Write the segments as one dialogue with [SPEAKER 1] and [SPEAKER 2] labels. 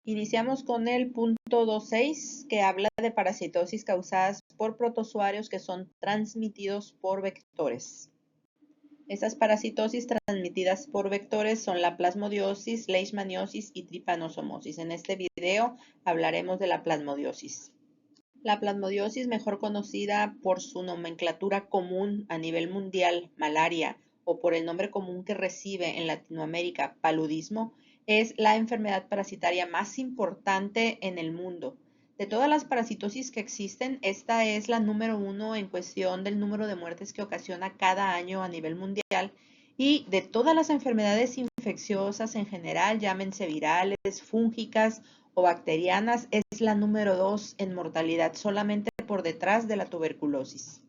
[SPEAKER 1] Iniciamos con el punto 2.6 que habla de parasitosis causadas por protozoarios que son transmitidos por vectores. Estas parasitosis transmitidas por vectores son la plasmodiosis, leishmaniosis y trypanosomosis. En este video hablaremos de la plasmodiosis. La plasmodiosis, mejor conocida por su nomenclatura común a nivel mundial, malaria, o por el nombre común que recibe en Latinoamérica, paludismo, es la enfermedad parasitaria más importante en el mundo. De todas las parasitosis que existen, esta es la número 1 en cuestión del número de muertes que ocasiona cada año a nivel mundial. Y de todas las enfermedades infecciosas en general, llámense virales, fúngicas o bacterianas, es la número 2 en mortalidad, solamente por detrás de la tuberculosis.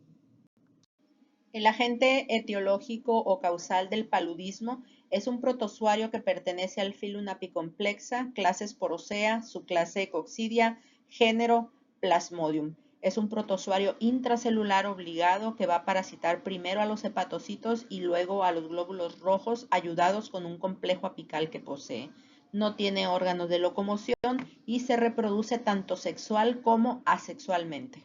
[SPEAKER 1] El agente etiológico o causal del paludismo es un protozoario que pertenece al filum Apicomplexa, clase Sporosea, subclase Coccidia, género Plasmodium. Es un protozoario intracelular obligado que va a parasitar primero a los hepatocitos y luego a los glóbulos rojos, ayudados con un complejo apical que posee. No tiene órganos de locomoción y se reproduce tanto sexual como asexualmente.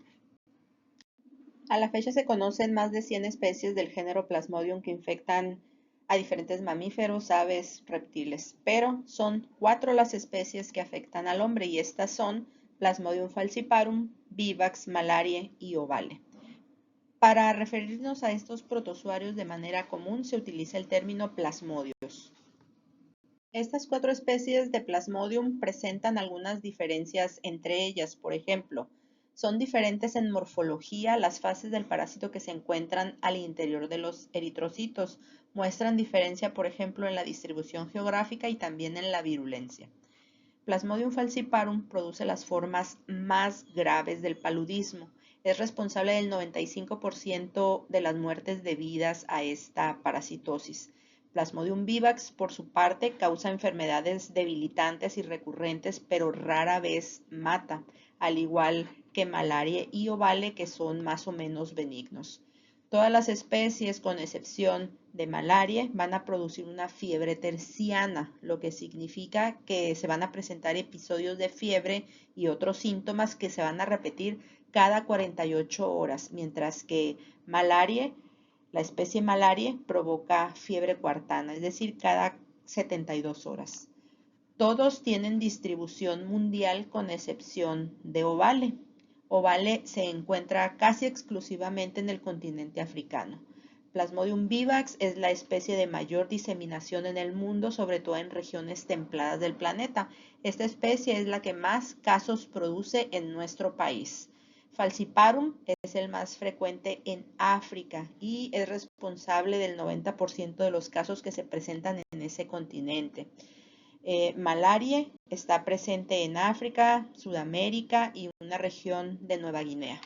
[SPEAKER 1] A la fecha se conocen más de 100 especies del género Plasmodium que infectan a diferentes mamíferos, aves, reptiles, pero son 4 las especies que afectan al hombre y estas son Plasmodium falciparum, vivax, malariae y ovale. Para referirnos a estos protozoarios de manera común se utiliza el término plasmodios. Estas 4 especies de Plasmodium presentan algunas diferencias entre ellas. Por ejemplo, son diferentes en morfología. Las fases del parásito que se encuentran al interior de los eritrocitos muestran diferencia, por ejemplo, en la distribución geográfica y también en la virulencia. Plasmodium falciparum produce las formas más graves del paludismo. Es responsable del 95% de las muertes debidas a esta parasitosis. Plasmodium vivax, por su parte, causa enfermedades debilitantes y recurrentes, pero rara vez mata, al igual que malaria y ovale, que son más o menos benignos. Todas las especies, con excepción de malaria, van a producir una fiebre terciana, lo que significa que se van a presentar episodios de fiebre y otros síntomas que se van a repetir cada 48 horas, mientras que malaria, la especie malaria, provoca fiebre cuartana, es decir, cada 72 horas. Todos tienen distribución mundial con excepción de ovale. Ovale se encuentra casi exclusivamente en el continente africano. Plasmodium vivax es la especie de mayor diseminación en el mundo, sobre todo en regiones templadas del planeta. Esta especie es la que más casos produce en nuestro país. Falciparum es el más frecuente en África y es responsable del 90% de los casos que se presentan en ese continente. Malaria está presente en África, Sudamérica y una región de Nueva Guinea.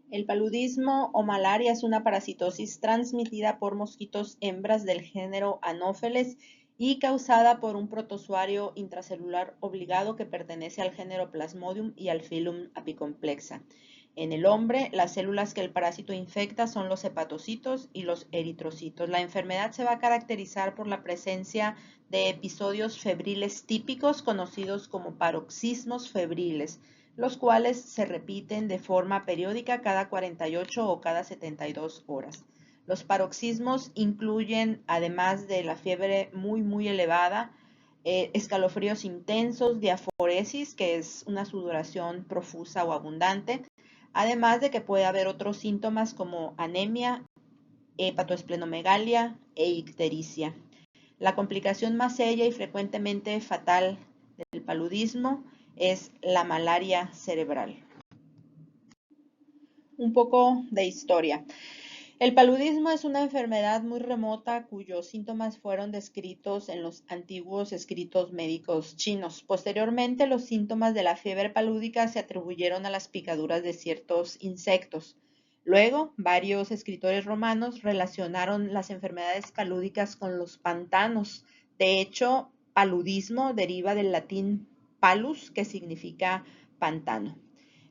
[SPEAKER 1] El paludismo o malaria es una parasitosis transmitida por mosquitos hembras del género Anopheles y causada por un protozoario intracelular obligado que pertenece al género Plasmodium y al filum Apicomplexa. En el hombre, las células que el parásito infecta son los hepatocitos y los eritrocitos. La enfermedad se va a caracterizar por la presencia de episodios febriles típicos conocidos como paroxismos febriles, los cuales se repiten de forma periódica cada 48 o cada 72 horas. Los paroxismos incluyen, además de la fiebre muy elevada, escalofríos intensos, diaforesis, que es una sudoración profusa o abundante, además de que puede haber otros síntomas como anemia, hepatoesplenomegalia e ictericia. La complicación más seria y frecuentemente fatal del paludismo es la malaria cerebral. Un poco de historia. El paludismo es una enfermedad muy remota cuyos síntomas fueron descritos en los antiguos escritos médicos chinos. Posteriormente, los síntomas de la fiebre palúdica se atribuyeron a las picaduras de ciertos insectos. Luego, varios escritores romanos relacionaron las enfermedades palúdicas con los pantanos. De hecho, paludismo deriva del latín palus, que significa pantano.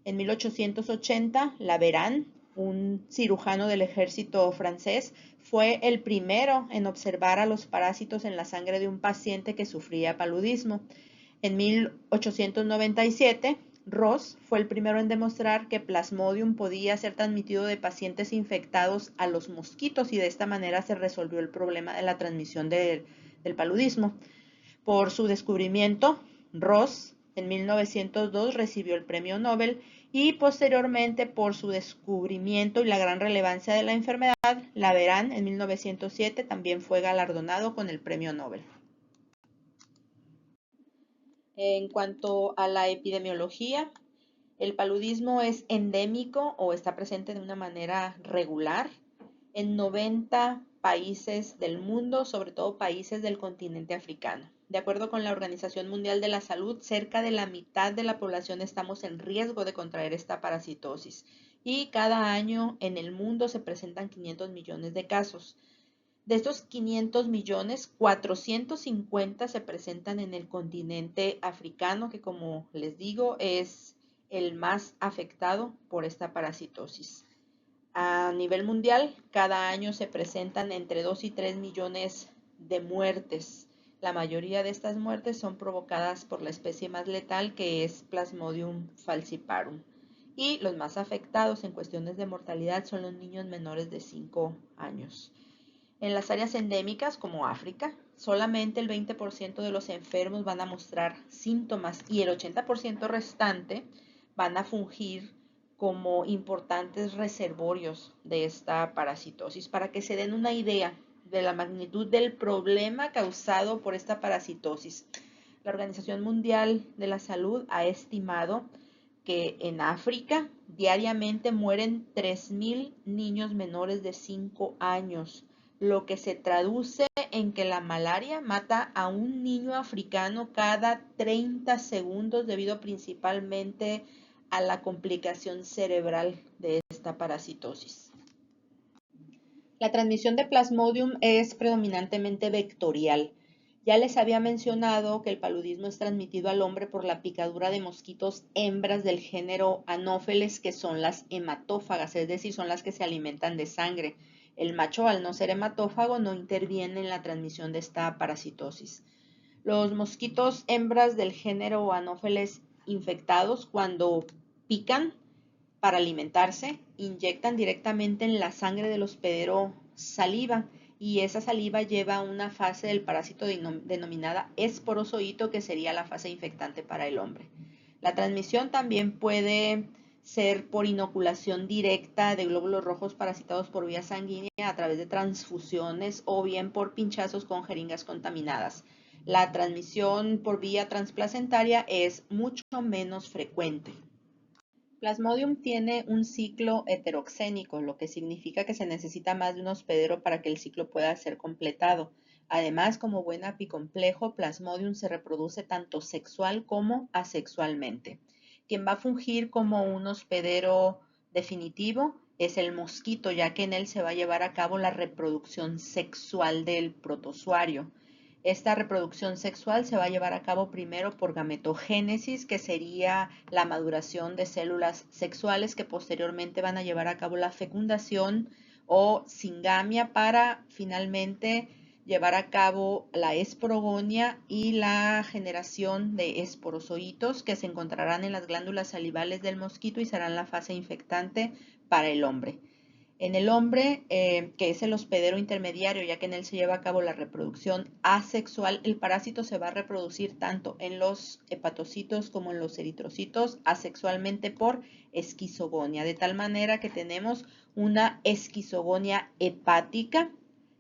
[SPEAKER 1] En 1880, Laveran, un cirujano del ejército francés, fue el primero en observar a los parásitos en la sangre de un paciente que sufría paludismo. En 1897, Ross fue el primero en demostrar que Plasmodium podía ser transmitido de pacientes infectados a los mosquitos y de esta manera se resolvió el problema de la transmisión del paludismo. Por su descubrimiento, Ross en 1902 recibió el premio Nobel y posteriormente por su descubrimiento y la gran relevancia de la enfermedad, Laveran en 1907 también fue galardonado con el premio Nobel. En cuanto a la epidemiología, el paludismo es endémico o está presente de una manera regular en 90 países del mundo, sobre todo países del continente africano. De acuerdo con la Organización Mundial de la Salud, cerca de la mitad de la población estamos en riesgo de contraer esta parasitosis y cada año en el mundo se presentan 500 millones de casos. De estos 500 millones, 450 se presentan en el continente africano, que como les digo es el más afectado por esta parasitosis. A nivel mundial, cada año se presentan entre 2 y 3 millones de muertes. La mayoría de estas muertes son provocadas por la especie más letal, que es Plasmodium falciparum. Y los más afectados en cuestiones de mortalidad son los niños menores de 5 años. En las áreas endémicas, como África, solamente el 20% de los enfermos van a mostrar síntomas y el 80% restante van a fungir como importantes reservorios de esta parasitosis. Para que se den una idea de la magnitud del problema causado por esta parasitosis, la Organización Mundial de la Salud ha estimado que en África diariamente mueren 3.000 niños menores de 5 años, lo que se traduce en que la malaria mata a un niño africano cada 30 segundos debido principalmente a la complicación cerebral de esta parasitosis. La transmisión de Plasmodium es predominantemente vectorial. Ya les había mencionado que el paludismo es transmitido al hombre por la picadura de mosquitos hembras del género Anopheles, que son las hematófagas, es decir, son las que se alimentan de sangre. El macho, al no ser hematófago, no interviene en la transmisión de esta parasitosis. Los mosquitos hembras del género Anopheles infectados, cuando pican para alimentarse, inyectan directamente en la sangre del hospedero saliva y esa saliva lleva una fase del parásito denominada esporozoito, que sería la fase infectante para el hombre. La transmisión también puede ser por inoculación directa de glóbulos rojos parasitados por vía sanguínea a través de transfusiones o bien por pinchazos con jeringas contaminadas. La transmisión por vía transplacentaria es mucho menos frecuente. Plasmodium tiene un ciclo heteroxénico, lo que significa que se necesita más de un hospedero para que el ciclo pueda ser completado. Además, como buen apicomplejo, Plasmodium se reproduce tanto sexual como asexualmente. Quien va a fungir como un hospedero definitivo es el mosquito, ya que en él se va a llevar a cabo la reproducción sexual del protozoario. Esta reproducción sexual se va a llevar a cabo primero por gametogénesis, que sería la maduración de células sexuales que posteriormente van a llevar a cabo la fecundación o singamia para finalmente llevar a cabo la esporogonia y la generación de esporozoitos que se encontrarán en las glándulas salivales del mosquito y serán la fase infectante para el hombre. En el hombre, que es el hospedero intermediario, ya que en él se lleva a cabo la reproducción asexual, el parásito se va a reproducir tanto en los hepatocitos como en los eritrocitos asexualmente por esquizogonia, de tal manera que tenemos una esquizogonia hepática,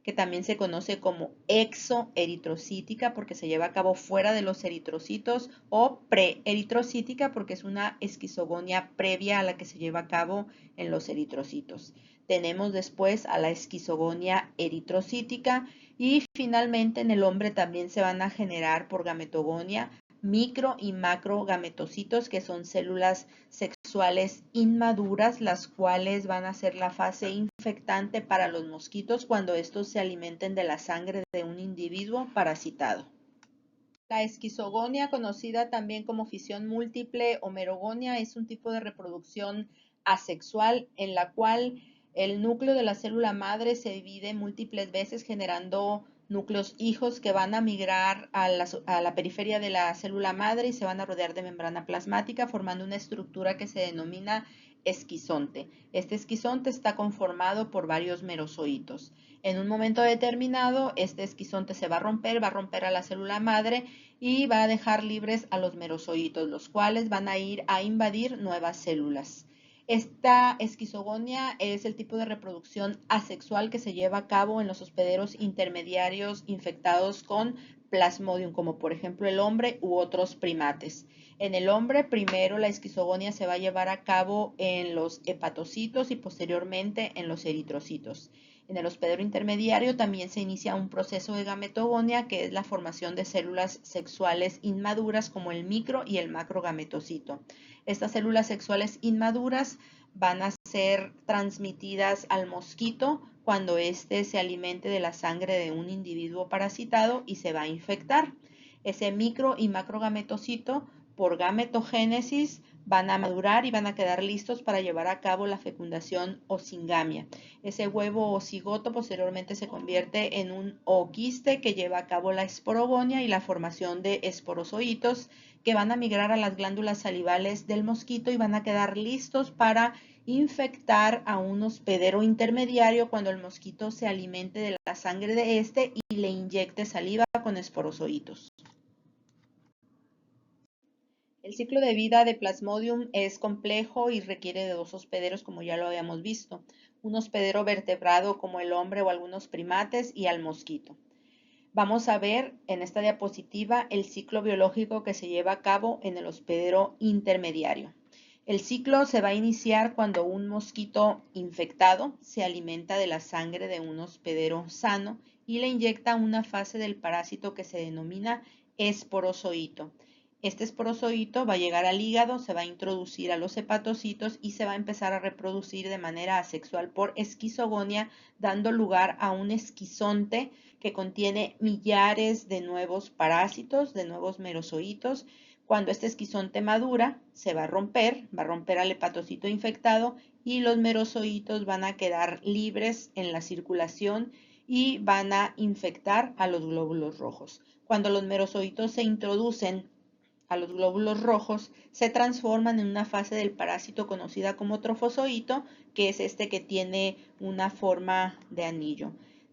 [SPEAKER 1] que también se conoce como exoeritrocítica porque se lleva a cabo fuera de los eritrocitos, o preeritrocítica porque es una esquizogonia previa a la que se lleva a cabo en los eritrocitos. Tenemos después a la esquizogonia eritrocítica y finalmente en el hombre también se van a generar por gametogonia micro y macro gametocitos, que son células sexuales inmaduras, las cuales van a ser la fase infectante para los mosquitos cuando estos se alimenten de la sangre de un individuo parasitado. La esquizogonia, conocida también como fisión múltiple o merogonia, es un tipo de reproducción asexual en la cual el núcleo de la célula madre se divide múltiples veces generando núcleos hijos que van a migrar a la periferia de la célula madre y se van a rodear de membrana plasmática formando una estructura que se denomina esquizonte. Este esquizonte está conformado por varios merozoitos. En un momento determinado, este esquizonte se va a romper a la célula madre y va a dejar libres a los merozoitos, los cuales van a ir a invadir nuevas células. Esta esquizogonia es el tipo de reproducción asexual que se lleva a cabo en los hospederos intermediarios infectados con Plasmodium, como por ejemplo el hombre u otros primates. En el hombre, primero la esquizogonia se va a llevar a cabo en los hepatocitos y posteriormente en los eritrocitos. En el hospedero intermediario también se inicia un proceso de gametogonia, que es la formación de células sexuales inmaduras como el micro y el macrogametocito. Estas células sexuales inmaduras van a ser transmitidas al mosquito cuando éste se alimente de la sangre de un individuo parasitado y se va a infectar. Ese micro y macrogametocito, por gametogénesis, van a madurar y van a quedar listos para llevar a cabo la fecundación o singamia. Ese huevo o cigoto posteriormente se convierte en un ooquiste que lleva a cabo la esporogonia y la formación de esporozoitos que van a migrar a las glándulas salivales del mosquito y van a quedar listos para infectar a un hospedero intermediario cuando el mosquito se alimente de la sangre de este y le inyecte saliva con esporozoitos. El ciclo de vida de Plasmodium es complejo y requiere de dos hospederos, como ya lo habíamos visto. Un hospedero vertebrado como el hombre o algunos primates y al mosquito. Vamos a ver en esta diapositiva el ciclo biológico que se lleva a cabo en el hospedero intermediario. El ciclo se va a iniciar cuando un mosquito infectado se alimenta de la sangre de un hospedero sano y le inyecta una fase del parásito que se denomina esporozoito. Este esporozoito va a llegar al hígado, se va a introducir a los hepatocitos y se va a empezar a reproducir de manera asexual por esquizogonia, dando lugar a un esquizonte que contiene millares de nuevos parásitos, de nuevos merozoitos. Cuando este esquizonte madura, se va a romper al hepatocito infectado y los merozoitos van a quedar libres en la circulación y van a infectar a los glóbulos rojos. Cuando los merozoitos se introducen a los glóbulos rojos, se transforman en una fase del parásito conocida como trofozoito, que es este que tiene una forma de anillo.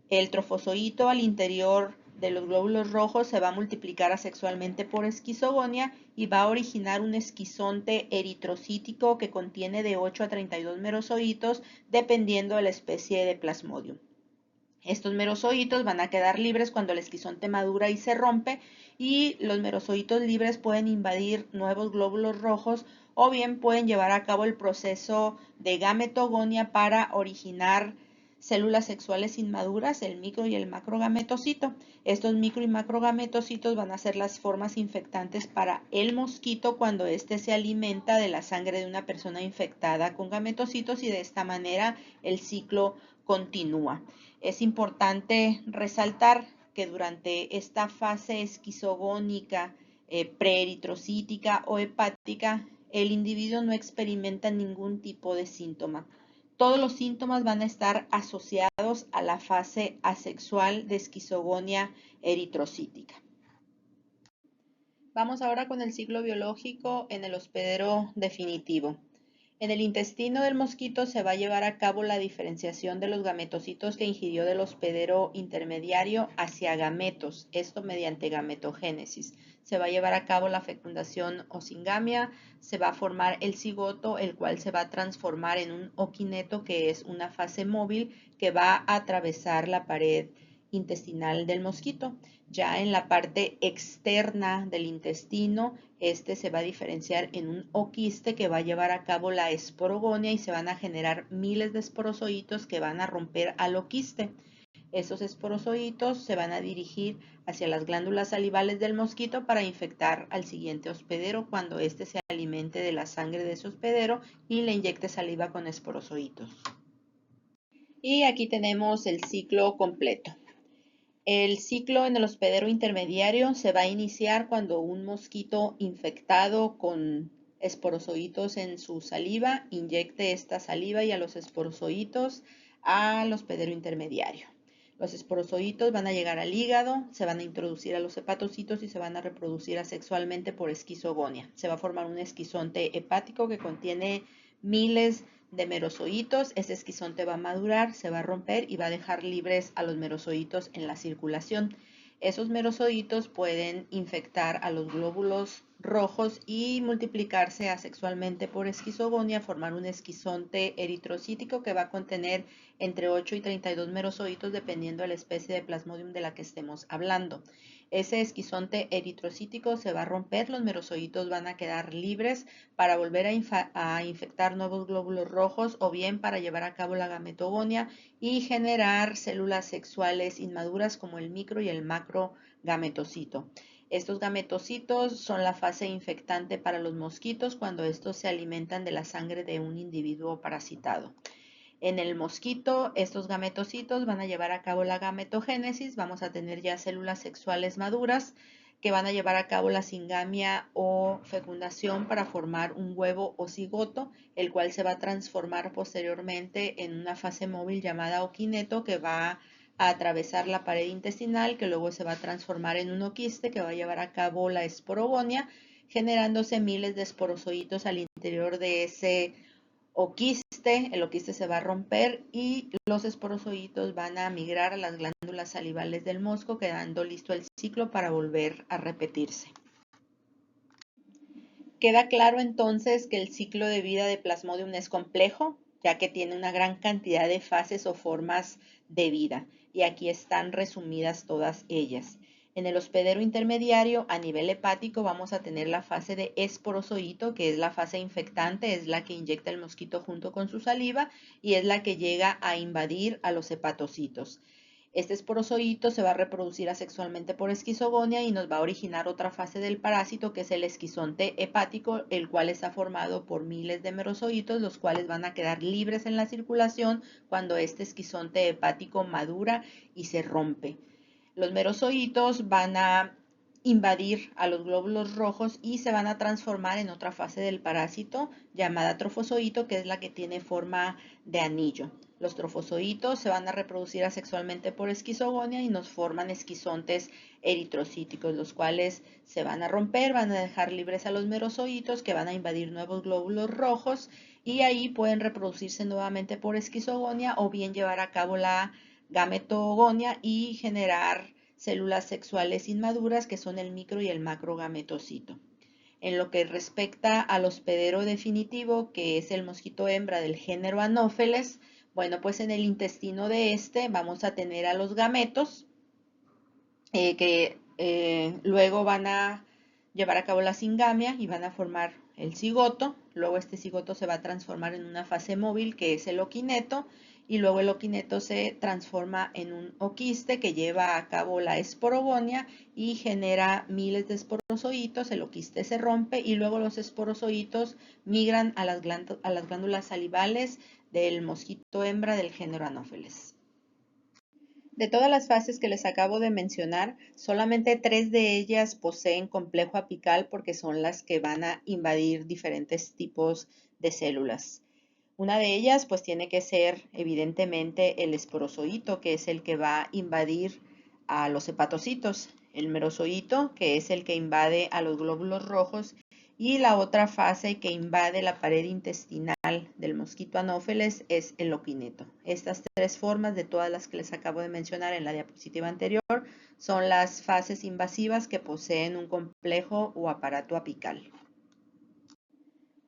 [SPEAKER 1] El trofozoito al interior de los glóbulos rojos se va a multiplicar asexualmente por esquizogonia y va a originar un esquizonte eritrocítico que contiene de 8 a 32 merozoitos dependiendo de la especie de Plasmodium. Estos merozoitos van a quedar libres cuando el esquizonte madura y se rompe y los merozoitos libres pueden invadir nuevos glóbulos rojos o bien pueden llevar a cabo el proceso de gametogonia para originar células sexuales inmaduras, el micro y el macrogametocito. Estos micro y macrogametocitos van a ser las formas infectantes para el mosquito cuando éste se alimenta de la sangre de una persona infectada con gametocitos y de esta manera el ciclo continúa. Es importante resaltar que durante esta fase esquizogónica, preeritrocítica o hepática, el individuo no experimenta ningún tipo de síntoma. Todos los síntomas van a estar asociados a la fase asexual de esquizogonia eritrocítica. Vamos ahora con el ciclo biológico en el hospedero definitivo. En el intestino del mosquito se va a llevar a cabo la diferenciación de los gametocitos que ingirió del hospedero intermediario hacia gametos, esto mediante gametogénesis. Se va a llevar a cabo la fecundación o singamia, se va a formar el cigoto, el cual se va a transformar en un oquineto, que es una fase móvil que va a atravesar la pared intestinal del mosquito. Ya en la parte externa del intestino, este se va a diferenciar en un oquiste que va a llevar a cabo la esporogonia y se van a generar miles de esporozoitos que van a romper al oquiste. Esos esporozoitos se van a dirigir hacia las glándulas salivales del mosquito para infectar al siguiente hospedero cuando éste se alimente de la sangre de ese hospedero y le inyecte saliva con esporozoitos. Y aquí tenemos el ciclo completo. El ciclo en el hospedero intermediario se va a iniciar cuando un mosquito infectado con esporozoitos en su saliva inyecte esta saliva y a los esporozoitos al hospedero intermediario. Los esporozoitos van a llegar al hígado, se van a introducir a los hepatocitos y se van a reproducir asexualmente por esquizogonia. Se va a formar un esquizonte hepático que contiene miles de merozoitos. Ese esquizonte va a madurar, se va a romper y va a dejar libres a los merozoitos en la circulación. Esos merozoitos pueden infectar a los glóbulos rojos y multiplicarse asexualmente por esquizogonia, formar un esquizonte eritrocítico que va a contener entre 8 y 32 merozoitos dependiendo de la especie de Plasmodium de la que estemos hablando. Ese esquizonte eritrocítico se va a romper, los merozoitos van a quedar libres para volver a infectar nuevos glóbulos rojos o bien para llevar a cabo la gametogonia y generar células sexuales inmaduras como el micro y el macro gametocito. Estos gametocitos son la fase infectante para los mosquitos cuando estos se alimentan de la sangre de un individuo parasitado. En el mosquito, estos gametocitos van a llevar a cabo la gametogénesis, vamos a tener ya células sexuales maduras que van a llevar a cabo la singamia o fecundación para formar un huevo o cigoto, el cual se va a transformar posteriormente en una fase móvil llamada oquineto que va a atravesar la pared intestinal, que luego se va a transformar en un oquiste que va a llevar a cabo la esporogonia, generándose miles de esporozoitos al interior de ese oquiste. El oquiste se va a romper y los esporozoitos van a migrar a las glándulas salivales del mosco, quedando listo el ciclo para volver a repetirse. Queda claro entonces que el ciclo de vida de Plasmodium es complejo, ya que tiene una gran cantidad de fases o formas de vida, y aquí están resumidas todas ellas. En el hospedero intermediario, a nivel hepático, vamos a tener la fase de esporozoito, que es la fase infectante, es la que inyecta el mosquito junto con su saliva y es la que llega a invadir a los hepatocitos. Este esporozoito se va a reproducir asexualmente por esquizogonia y nos va a originar otra fase del parásito que es el esquizonte hepático, el cual está formado por miles de merozoitos, los cuales van a quedar libres en la circulación cuando este esquizonte hepático madura y se rompe. Los merozoitos van a invadir a los glóbulos rojos y se van a transformar en otra fase del parásito llamada trofozoito, que es la que tiene forma de anillo. Los trofozoitos se van a reproducir asexualmente por esquizogonia y nos forman esquizontes eritrocíticos, los cuales se van a romper, van a dejar libres a los merozoitos que van a invadir nuevos glóbulos rojos y ahí pueden reproducirse nuevamente por esquizogonia o bien llevar a cabo la gametogonia y generar células sexuales inmaduras que son el micro y el macro gametocito. En lo que respecta al hospedero definitivo, que es el mosquito hembra del género Anopheles, bueno, pues en el intestino de este vamos a tener a los gametos que luego van a llevar a cabo la singamia y van a formar el cigoto. Luego este cigoto se va a transformar en una fase móvil que es el oquineto y luego el oquineto se transforma en un oquiste que lleva a cabo la esporogonia y genera miles de esporozoitos. El oquiste se rompe y luego los esporozoitos migran a las glándulas salivales del mosquito hembra del género Anopheles. De todas las fases que les acabo de mencionar, solamente 3 de ellas poseen complejo apical porque son las que van a invadir diferentes tipos de células. Una de ellas pues tiene que ser evidentemente el esporozoito, que es el que va a invadir a los hepatocitos, el merozoito, que es el que invade a los glóbulos rojos, y la otra fase que invade la pared intestinal del mosquito Anopheles es el oquineto. Estas 3 formas de todas las que les acabo de mencionar en la diapositiva anterior son las fases invasivas que poseen un complejo o aparato apical.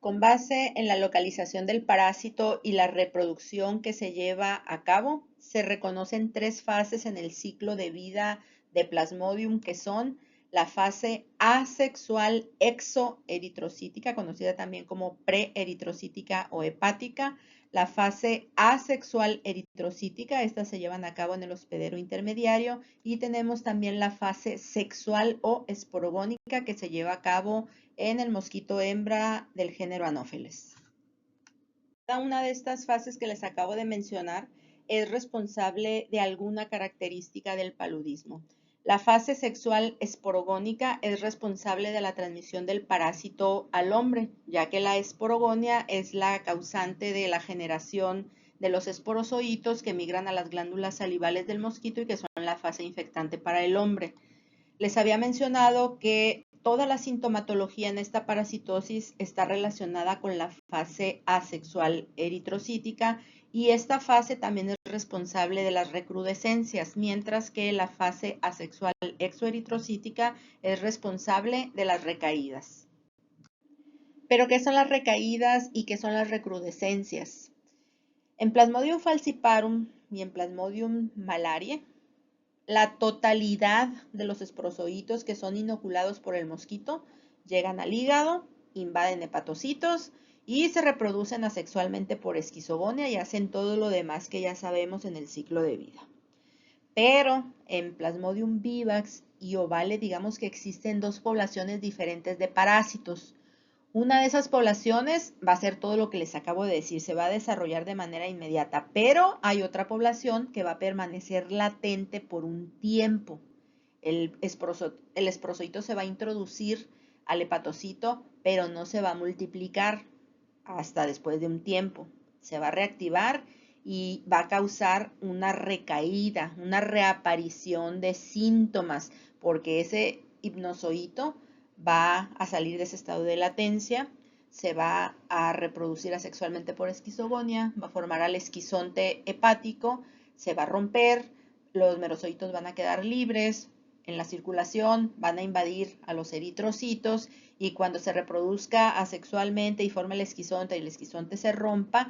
[SPEAKER 1] Con base en la localización del parásito y la reproducción que se lleva a cabo, se reconocen 3 fases en el ciclo de vida de Plasmodium que son la fase asexual exoeritrocítica, conocida también como preeritrocítica o hepática, la fase asexual eritrocítica, estas se llevan a cabo en el hospedero intermediario, y tenemos también la fase sexual o esporogónica que se lleva a cabo en el mosquito hembra del género Anopheles. Cada una de estas fases que les acabo de mencionar es responsable de alguna característica del paludismo. La fase sexual esporogónica es responsable de la transmisión del parásito al hombre, ya que la esporogonia es la causante de la generación de los esporozoitos que migran a las glándulas salivales del mosquito y que son la fase infectante para el hombre. Les había mencionado que toda la sintomatología en esta parasitosis está relacionada con la fase asexual eritrocítica y esta fase también es responsable de las recrudescencias, mientras que la fase asexual exoeritrocítica es responsable de las recaídas. ¿Pero qué son las recaídas y qué son las recrudescencias? En Plasmodium falciparum y en Plasmodium malariae, la totalidad de los esporozoitos que son inoculados por el mosquito llegan al hígado, invaden hepatocitos y se reproducen asexualmente por esquizogonia y hacen todo lo demás que ya sabemos en el ciclo de vida. Pero en Plasmodium vivax y ovale, digamos que existen dos poblaciones diferentes de parásitos. Una de esas poblaciones va a ser todo lo que les acabo de decir, se va a desarrollar de manera inmediata, pero hay otra población que va a permanecer latente por un tiempo. El esporozoito se va a introducir al hepatocito, pero no se va a multiplicar hasta después de un tiempo. Se va a reactivar y va a causar una recaída, una reaparición de síntomas, porque ese hipnozoito va a salir de ese estado de latencia, se va a reproducir asexualmente por esquizogonia, va a formar al esquizonte hepático, se va a romper, los merozoitos van a quedar libres en la circulación, van a invadir a los eritrocitos y cuando se reproduzca asexualmente y forme el esquizonte y el esquizonte se rompa,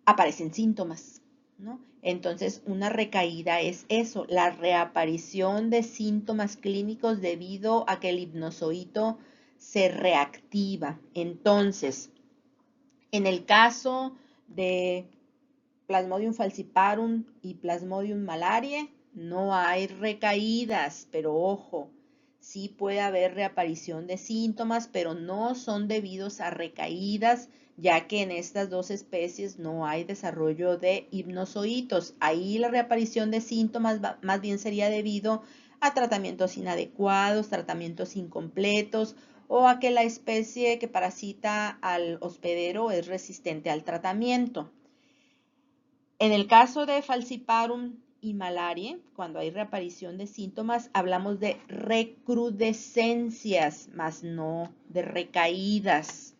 [SPEAKER 1] aparecen síntomas, ¿no? Entonces, una recaída es eso, la reaparición de síntomas clínicos debido a que el hipnozoito se reactiva. Entonces, en el caso de Plasmodium falciparum y Plasmodium malariae, no hay recaídas, pero ojo, sí puede haber reaparición de síntomas, pero no son debidos a recaídas, ya que en estas dos especies no hay desarrollo de hipnozoitos. Ahí la reaparición de síntomas más bien sería debido a tratamientos inadecuados, tratamientos incompletos o a que la especie que parasita al hospedero es resistente al tratamiento. En el caso de falciparum y malariae, cuando hay reaparición de síntomas, hablamos de recrudescencias, más no de recaídas.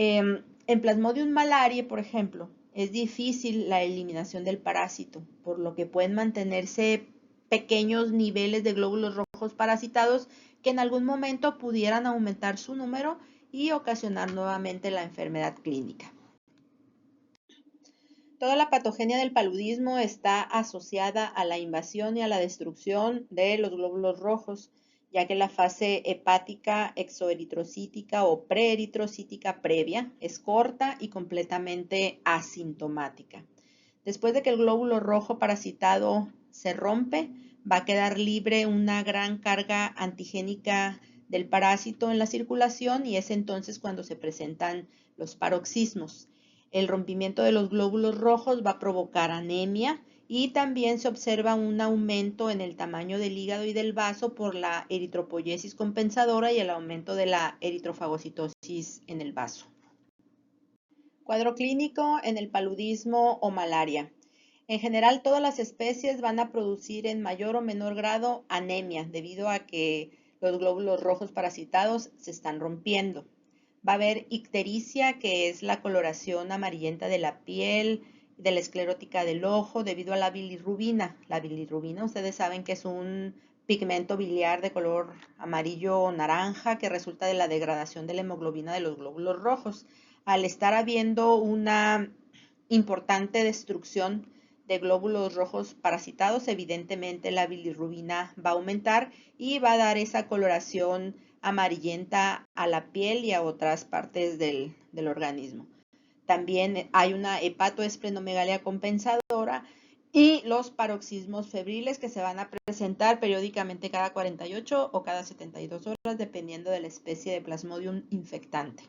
[SPEAKER 1] En Plasmodium malariae, por ejemplo, es difícil la eliminación del parásito, por lo que pueden mantenerse pequeños niveles de glóbulos rojos parasitados que en algún momento pudieran aumentar su número y ocasionar nuevamente la enfermedad clínica. Toda la patogenia del paludismo está asociada a la invasión y a la destrucción de los glóbulos rojos, ya que la fase hepática exoeritrocítica o preeritrocítica previa es corta y completamente asintomática. Después de que el glóbulo rojo parasitado se rompe, va a quedar libre una gran carga antigénica del parásito en la circulación y es entonces cuando se presentan los paroxismos. El rompimiento de los glóbulos rojos va a provocar anemia y también se observa un aumento en el tamaño del hígado y del vaso por la eritropoyesis compensadora y el aumento de la eritrofagocitosis en el vaso. Cuadro clínico en el paludismo o malaria. En general, todas las especies van a producir en mayor o menor grado anemia debido a que los glóbulos rojos parasitados se están rompiendo. Va a haber ictericia, que es la coloración amarillenta de la piel, de la esclerótica del ojo, debido a la bilirrubina. La bilirrubina, ustedes saben que es un pigmento biliar de color amarillo o naranja que resulta de la degradación de la hemoglobina de los glóbulos rojos. Al estar habiendo una importante destrucción de glóbulos rojos parasitados, evidentemente la bilirrubina va a aumentar y va a dar esa coloración amarillenta a la piel y a otras partes del organismo. También hay una hepatoesplenomegalia compensadora y los paroxismos febriles que se van a presentar periódicamente cada 48 o cada 72 horas dependiendo de la especie de Plasmodium infectante.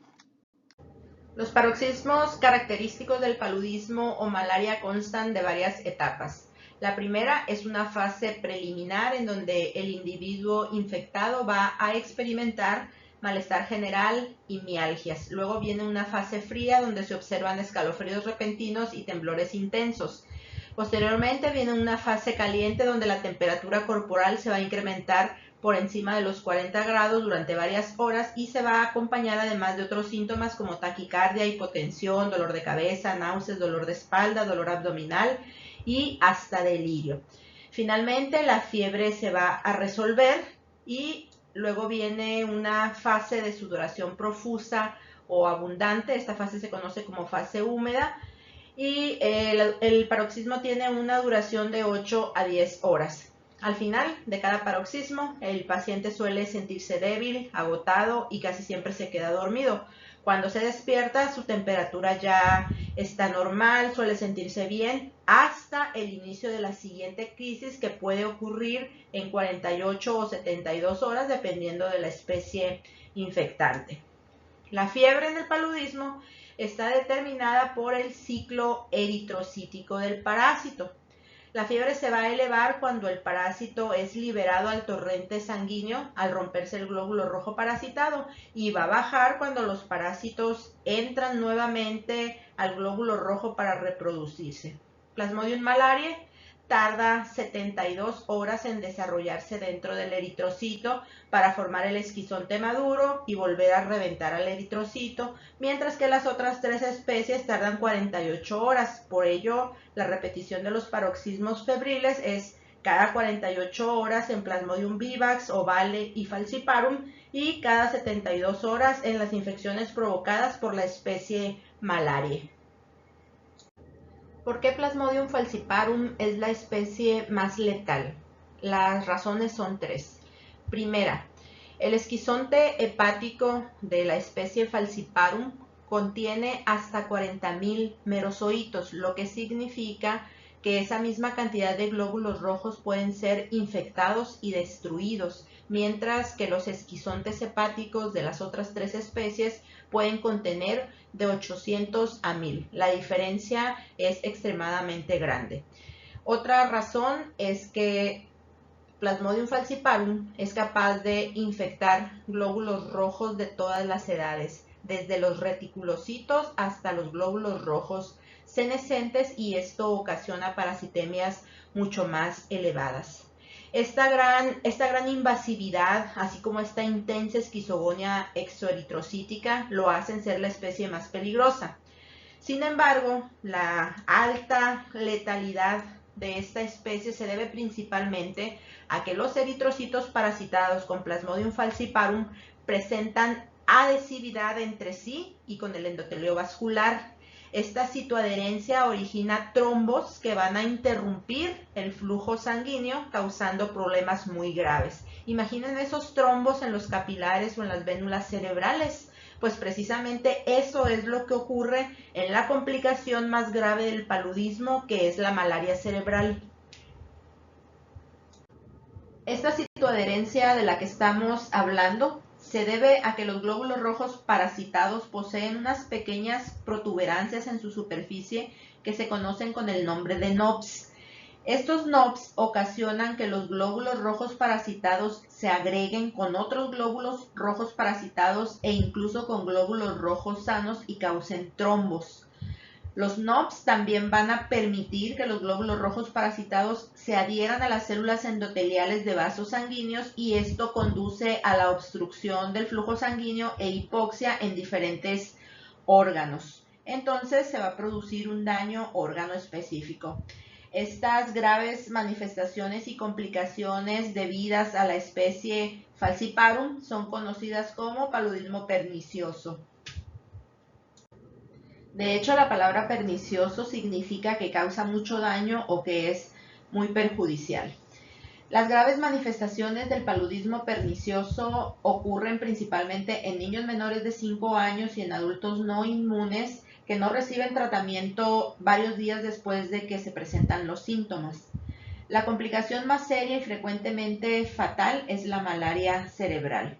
[SPEAKER 1] Los paroxismos característicos del paludismo o malaria constan de varias etapas. La primera es una fase preliminar en donde el individuo infectado va a experimentar malestar general y mialgias. Luego viene una fase fría donde se observan escalofríos repentinos y temblores intensos. Posteriormente viene una fase caliente donde la temperatura corporal se va a incrementar por encima de los 40 grados durante varias horas y se va a acompañar además de otros síntomas como taquicardia, hipotensión, dolor de cabeza, náuseas, dolor de espalda, dolor abdominal y hasta delirio. Finalmente la fiebre se va a resolver y luego viene una fase de sudoración profusa o abundante. Esta fase se conoce como fase húmeda y el paroxismo tiene una duración de 8 a 10 horas. Al final de cada paroxismo, el paciente suele sentirse débil, agotado y casi siempre se queda dormido. Cuando se despierta, su temperatura ya está normal, suele sentirse bien, hasta el inicio de la siguiente crisis que puede ocurrir en 48 o 72 horas, dependiendo de la especie infectante. La fiebre en el paludismo está determinada por el ciclo eritrocítico del parásito. La fiebre se va a elevar cuando el parásito es liberado al torrente sanguíneo al romperse el glóbulo rojo parasitado y va a bajar cuando los parásitos entran nuevamente al glóbulo rojo para reproducirse. Plasmodium malariae tarda 72 horas en desarrollarse dentro del eritrocito para formar el esquizonte maduro y volver a reventar al eritrocito, mientras que las otras 3 especies tardan 48 horas. Por ello, la repetición de los paroxismos febriles es cada 48 horas en Plasmodium vivax, ovale y falciparum y cada 72 horas en las infecciones provocadas por la especie Malariae. ¿Por qué Plasmodium falciparum es la especie más letal? Las razones son 3. Primera, el esquizonte hepático de la especie falciparum contiene hasta 40.000 merozoitos, lo que significa que esa misma cantidad de glóbulos rojos pueden ser infectados y destruidos, mientras que los esquizontes hepáticos de las otras 3 especies pueden contener de 800 a 1000. La diferencia es extremadamente grande. Otra razón es que Plasmodium falciparum es capaz de infectar glóbulos rojos de todas las edades, desde los reticulocitos hasta los glóbulos rojos senescentes, y esto ocasiona parasitemias mucho más elevadas. Esta gran invasividad, así como esta intensa esquizogonia exoeritrocítica, lo hacen ser la especie más peligrosa. Sin embargo, la alta letalidad de esta especie se debe principalmente a que los eritrocitos parasitados con Plasmodium falciparum presentan adhesividad entre sí y con el endotelio vascular. Esta citoadherencia origina trombos que van a interrumpir el flujo sanguíneo, causando problemas muy graves. Imaginen esos trombos en los capilares o en las vénulas cerebrales. Pues precisamente eso es lo que ocurre en la complicación más grave del paludismo, que es la malaria cerebral. Esta citoadherencia de la que estamos hablando se debe a que los glóbulos rojos parasitados poseen unas pequeñas protuberancias en su superficie que se conocen con el nombre de NOPs. Estos NOPs ocasionan que los glóbulos rojos parasitados se agreguen con otros glóbulos rojos parasitados e incluso con glóbulos rojos sanos y causen trombos. Los NOPs también van a permitir que los glóbulos rojos parasitados se adhieran a las células endoteliales de vasos sanguíneos, y esto conduce a la obstrucción del flujo sanguíneo e hipoxia en diferentes órganos. Entonces se va a producir un daño órgano específico. Estas graves manifestaciones y complicaciones debidas a la especie falciparum son conocidas como paludismo pernicioso. De hecho, la palabra pernicioso significa que causa mucho daño o que es muy perjudicial. Las graves manifestaciones del paludismo pernicioso ocurren principalmente en niños menores de 5 años y en adultos no inmunes que no reciben tratamiento varios días después de que se presentan los síntomas. La complicación más seria y frecuentemente fatal es la malaria cerebral.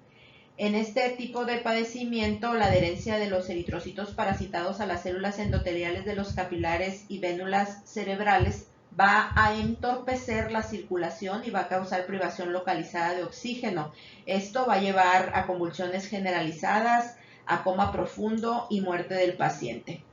[SPEAKER 1] En este tipo de padecimiento, la adherencia de los eritrocitos parasitados a las células endoteliales de los capilares y vénulas cerebrales va a entorpecer la circulación y va a causar privación localizada de oxígeno. Esto va a llevar a convulsiones generalizadas, a coma profundo y muerte del paciente.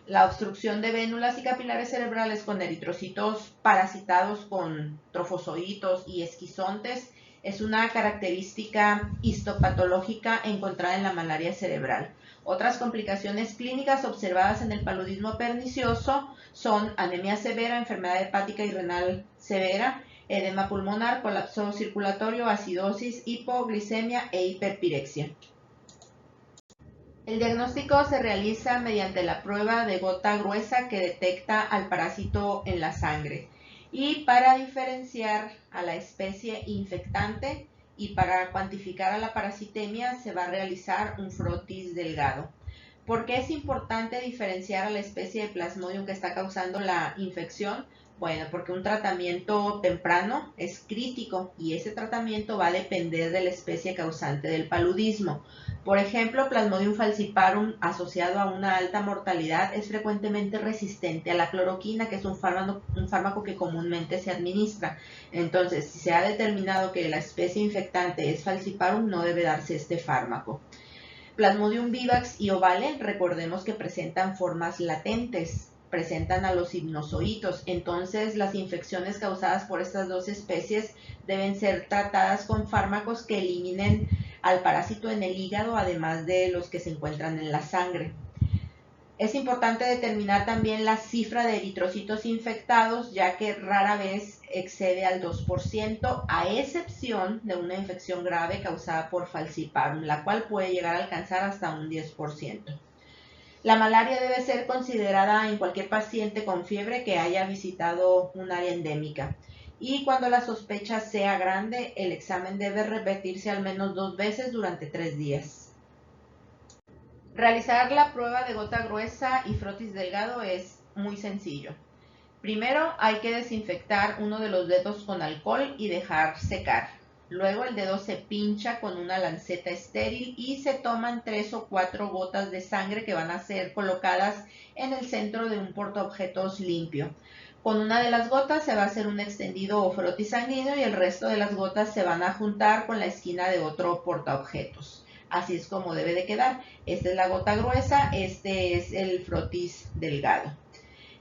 [SPEAKER 1] La obstrucción de vénulas y capilares cerebrales con eritrocitos parasitados con trofozoitos y esquizontes es una característica histopatológica encontrada en la malaria cerebral. Otras complicaciones clínicas observadas en el paludismo pernicioso son anemia severa, enfermedad hepática y renal severa, edema pulmonar, colapso circulatorio, acidosis, hipoglicemia e hiperpirexia. El diagnóstico se realiza mediante la prueba de gota gruesa que detecta al parásito en la sangre. Y para diferenciar a la especie infectante y para cuantificar a la parasitemia se va a realizar un frotis delgado. ¿Por qué es importante diferenciar a la especie de Plasmodium que está causando la infección? Bueno, porque un tratamiento temprano es crítico y ese tratamiento va a depender de la especie causante del paludismo. Por ejemplo, Plasmodium falciparum asociado a una alta mortalidad es frecuentemente resistente a la cloroquina, que es un fármaco que comúnmente se administra. Entonces, si se ha determinado que la especie infectante es falciparum, no debe darse este fármaco. Plasmodium vivax y ovale, recordemos que presentan formas latentes, presentan a los hipnozoitos, entonces las infecciones causadas por estas dos especies deben ser tratadas con fármacos que eliminen al parásito en el hígado, además de los que se encuentran en la sangre. Es importante determinar también la cifra de eritrocitos infectados, ya que rara vez excede al 2%, a excepción de una infección grave causada por falciparum, la cual puede llegar a alcanzar hasta un 10%. La malaria debe ser considerada en cualquier paciente con fiebre que haya visitado un área endémica. Y cuando la sospecha sea grande, el examen debe repetirse al menos 2 veces durante 3 días. Realizar la prueba de gota gruesa y frotis delgado es muy sencillo. Primero hay que desinfectar uno de los dedos con alcohol y dejar secar. Luego el dedo se pincha con una lanceta estéril y se toman 3 o 4 gotas de sangre que van a ser colocadas en el centro de un portaobjetos limpio. Con una de las gotas se va a hacer un extendido o frotis sanguíneo y el resto de las gotas se van a juntar con la esquina de otro portaobjetos. Así es como debe de quedar. Esta es la gota gruesa, este es el frotis delgado.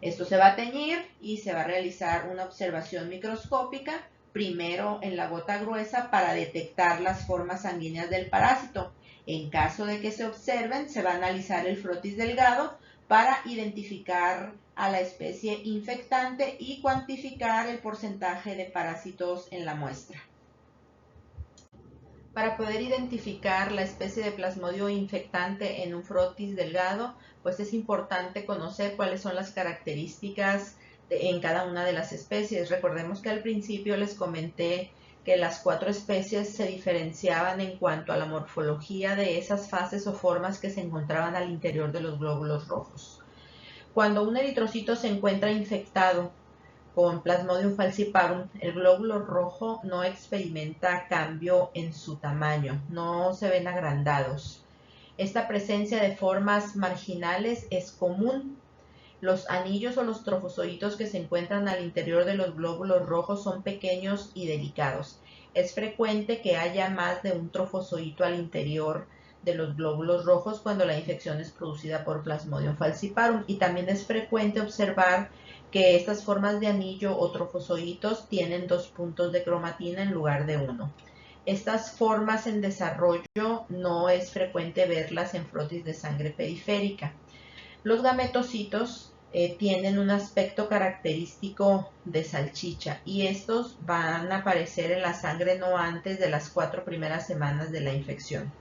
[SPEAKER 1] Esto se va a teñir y se va a realizar una observación microscópica, primero en la gota gruesa para detectar las formas sanguíneas del parásito. En caso de que se observen, se va a analizar el frotis delgado para identificar a la especie infectante y cuantificar el porcentaje de parásitos en la muestra. Para poder identificar la especie de plasmodio infectante en un frotis delgado, pues es importante conocer cuáles son las características en cada una de las especies. Recordemos que al principio les comenté que las 4 especies se diferenciaban en cuanto a la morfología de esas fases o formas que se encontraban al interior de los glóbulos rojos. Cuando un eritrocito se encuentra infectado con Plasmodium falciparum, el glóbulo rojo no experimenta cambio en su tamaño, no se ven agrandados. Esta presencia de formas marginales es común. Los anillos o los trofozoitos que se encuentran al interior de los glóbulos rojos son pequeños y delicados. Es frecuente que haya más de un trofozoito al interior de los glóbulos rojos cuando la infección es producida por Plasmodium falciparum, y también es frecuente observar que estas formas de anillo o trofozoitos tienen 2 puntos de cromatina en lugar de 1. Estas formas en desarrollo no es frecuente verlas en frotis de sangre periférica. Los gametocitos tienen un aspecto característico de salchicha y estos van a aparecer en la sangre no antes de las 4 primeras semanas de la infección.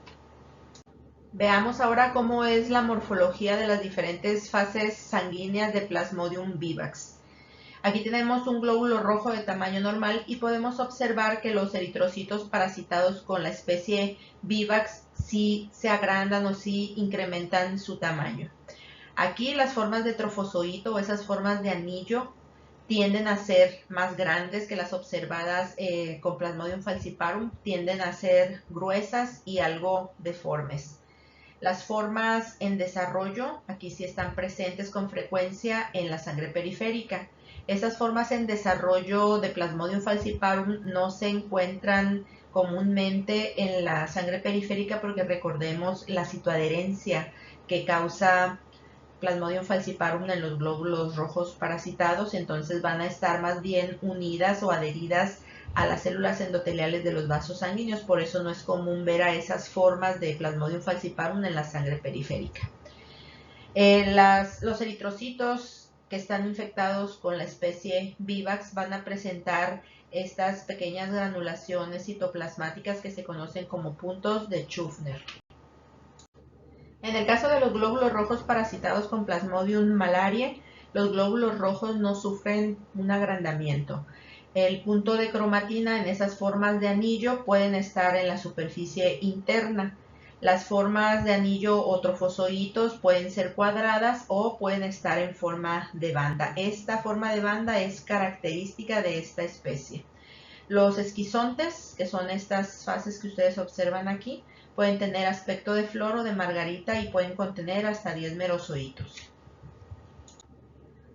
[SPEAKER 1] Veamos ahora cómo es la morfología de las diferentes fases sanguíneas de Plasmodium vivax. Aquí tenemos un glóbulo rojo de tamaño normal y podemos observar que los eritrocitos parasitados con la especie vivax sí se agrandan o sí incrementan su tamaño. Aquí las formas de trofozoito o esas formas de anillo tienden a ser más grandes que las observadas con Plasmodium falciparum, tienden a ser gruesas y algo deformes. Las formas en desarrollo, aquí sí están presentes con frecuencia en la sangre periférica. Estas formas en desarrollo de Plasmodium falciparum no se encuentran comúnmente en la sangre periférica porque recordemos la citoadherencia que causa Plasmodium falciparum en los glóbulos rojos parasitados, entonces van a estar más bien unidas o adheridas a las células endoteliales de los vasos sanguíneos, por eso no es común ver a esas formas de Plasmodium falciparum en la sangre periférica. Los eritrocitos que están infectados con la especie Vivax van a presentar estas pequeñas granulaciones citoplasmáticas que se conocen como puntos de Schuffner. En el caso de los glóbulos rojos parasitados con Plasmodium malariae, los glóbulos rojos no sufren un agrandamiento. El punto de cromatina en esas formas de anillo pueden estar en la superficie interna. Las formas de anillo o trofozoitos pueden ser cuadradas o pueden estar en forma de banda. Esta forma de banda es característica de esta especie. Los esquizontes, que son estas fases que ustedes observan aquí, pueden tener aspecto de flor o de margarita y pueden contener hasta 10 merozoitos.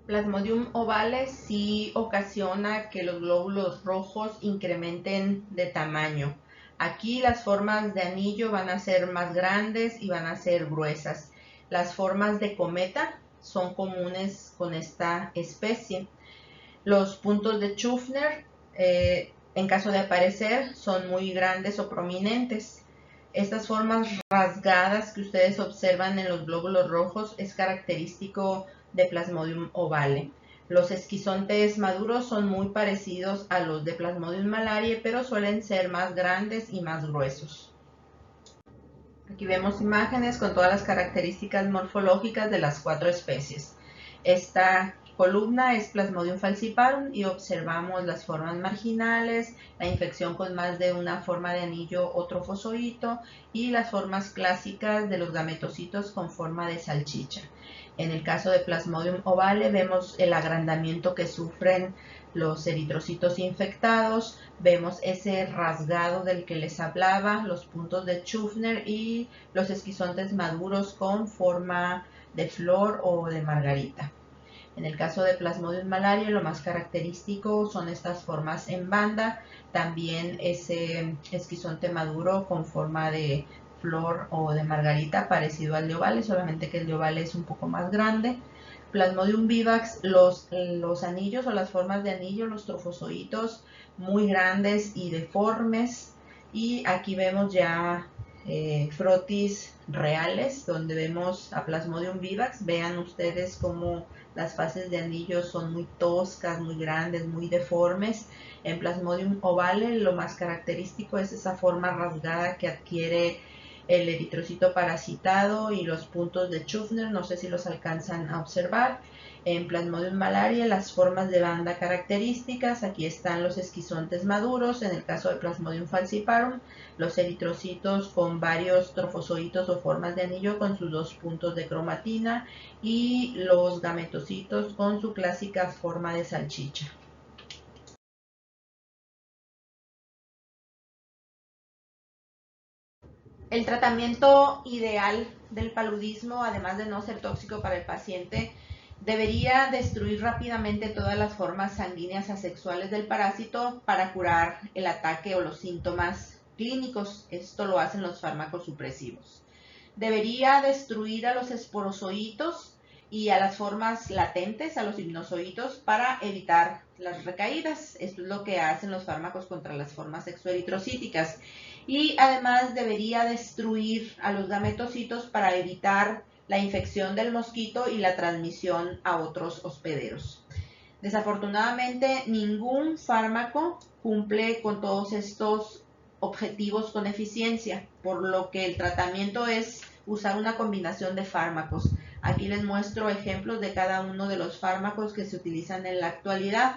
[SPEAKER 1] Plasmodium ovale sí ocasiona que los glóbulos rojos incrementen de tamaño. Aquí las formas de anillo van a ser más grandes y van a ser gruesas. Las formas de cometa son comunes con esta especie. Los puntos de Schuffner, en caso de aparecer, son muy grandes o prominentes. Estas formas rasgadas que ustedes observan en los glóbulos rojos es característico de Plasmodium ovale. Los esquizontes maduros son muy parecidos a los de Plasmodium malariae, pero suelen ser más grandes y más gruesos. Aquí vemos imágenes con todas las características morfológicas de las 4 especies. Esta columna es Plasmodium falciparum y observamos las formas marginales, la infección con más de una forma de anillo o trofozoito y las formas clásicas de los gametocitos con forma de salchicha. En el caso de Plasmodium ovale vemos el agrandamiento que sufren los eritrocitos infectados, vemos ese rasgado del que les hablaba, los puntos de Schuffner y los esquizontes maduros con forma de flor o de margarita. En el caso de Plasmodium malariae, lo más característico son estas formas en banda, también ese esquizonte maduro con forma de flor o de margarita parecido al de ovale, solamente que el de ovale es un poco más grande. Plasmodium vivax, los anillos o las formas de anillo, los trofozoitos muy grandes y deformes. Y aquí vemos ya frotis reales, donde vemos a Plasmodium vivax. Vean ustedes cómo las fases de anillo son muy toscas, muy grandes, muy deformes. En Plasmodium ovale lo más característico es esa forma rasgada que adquiere el eritrocito parasitado y los puntos de Schuffner, no sé si los alcanzan a observar. En Plasmodium malariae las formas de banda características, aquí están los esquizontes maduros, en el caso de Plasmodium falciparum, los eritrocitos con varios trofozoitos o formas de anillo con sus 2 puntos de cromatina y los gametocitos con su clásica forma de salchicha. El tratamiento ideal del paludismo, además de no ser tóxico para el paciente, debería destruir rápidamente todas las formas sanguíneas asexuales del parásito para curar el ataque o los síntomas clínicos. Esto lo hacen los fármacos supresivos. Debería destruir a los esporozoitos y a las formas latentes, a los hipnozoitos, para evitar las recaídas. Esto es lo que hacen los fármacos contra las formas exoeritrocíticas. Y además debería destruir a los gametocitos para evitar la infección del mosquito y la transmisión a otros hospederos. Desafortunadamente, ningún fármaco cumple con todos estos objetivos con eficiencia, por lo que el tratamiento es usar una combinación de fármacos. Aquí les muestro ejemplos de cada uno de los fármacos que se utilizan en la actualidad.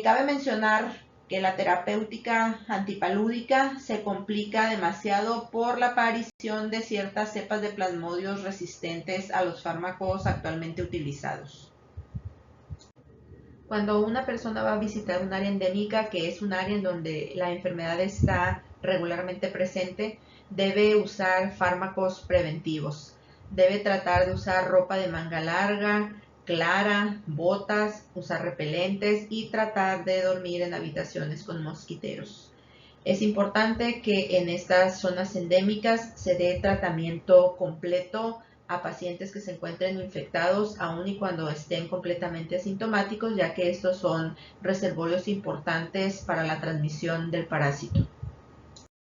[SPEAKER 1] Cabe mencionar que la terapéutica antipalúdica se complica demasiado por la aparición de ciertas cepas de plasmodios resistentes a los fármacos actualmente utilizados. Cuando una persona va a visitar un área endémica, que es un área en donde la enfermedad está regularmente presente, debe usar fármacos preventivos. Debe tratar de usar ropa de manga larga, clara, botas, usar repelentes y tratar de dormir en habitaciones con mosquiteros. Es importante que en estas zonas endémicas se dé tratamiento completo a pacientes que se encuentren infectados, aun y cuando estén completamente asintomáticos, ya que estos son reservorios importantes para la transmisión del parásito.